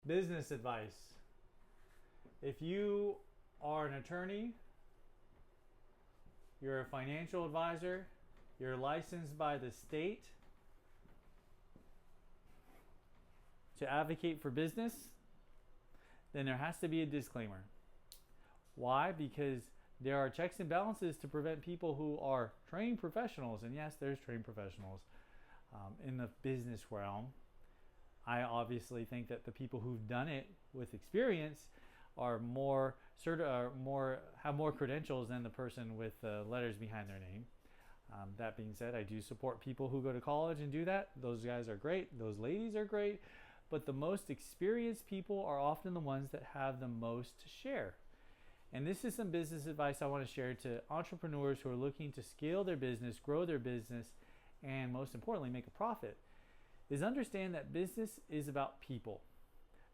Business advice. If you are an attorney, you're a financial advisor, you're licensed by the state to advocate for business, then there has to be a disclaimer. Why? Because there are checks and balances to prevent people who are trained professionals, and yes, there's trained professionals in the business realm. I obviously think that the people who've done it with experience are have more credentials than the person with letters behind their name. That being said, I do support people who go to college and do that. Those guys are great. Those ladies are great. But the most experienced people are often the ones that have the most to share. And this is some business advice I want to share to entrepreneurs who are looking to scale their business, grow their business, and most importantly, make a profit. Is understand that business is about people.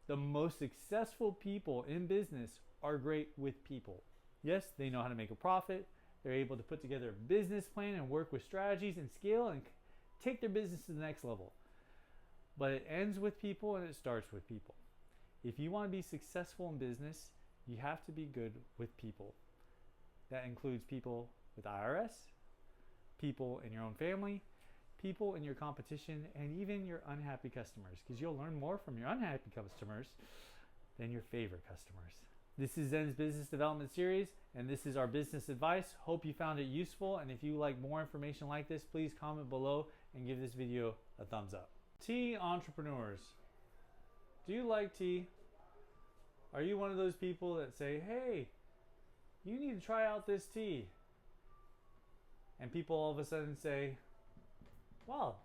The most successful people in business are great with people. Yes, they know how to make a profit. They're able to put together a business plan and work with strategies and scale and take their business to the next level. But it ends with people and it starts with people. If you want to be successful in business, you have to be good with people. That includes people with IRS, people in your own family, people in your competition, and even your unhappy customers, because you'll learn more from your unhappy customers than your favorite customers. This is Zen's Business Development Series, and this is our business advice. Hope you found it useful, and if you like more information like this, please comment below and give this video a thumbs up. Tea entrepreneurs. Do you like tea? Are you one of those people that say, hey, you need to try out this tea? And people all of a sudden say, wow,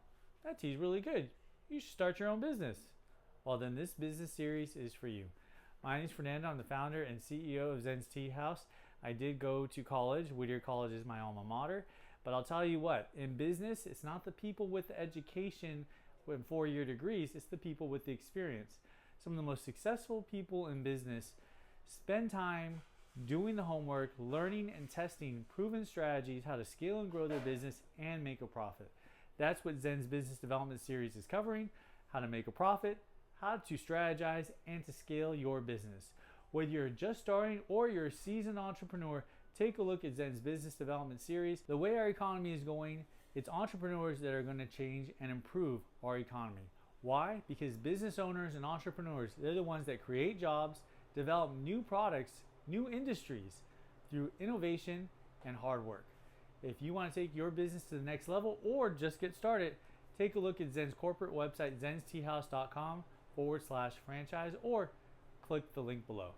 that tea's really good. You should start your own business. Well, then this business series is for you. My name is Fernando. I'm the founder and CEO of Zen's Tea House. I did go to college. Whittier College is my alma mater. But I'll tell you what, in business, it's not the people with the education with 4-year degrees, it's the people with the experience. Some of the most successful people in business spend time doing the homework, learning and testing proven strategies, how to scale and grow their business and make a profit. That's what Zen's Business Development Series is covering: how to make a profit, how to strategize, and to scale your business. Whether you're just starting or you're a seasoned entrepreneur, take a look at Zen's Business Development Series. The way our economy is going, it's entrepreneurs that are going to change and improve our economy. Why? Because business owners and entrepreneurs, they're the ones that create jobs, develop new products, new industries through innovation and hard work. If you want to take your business to the next level or just get started, take a look at Zen's corporate website, zensteahouse.com/franchise, or click the link below.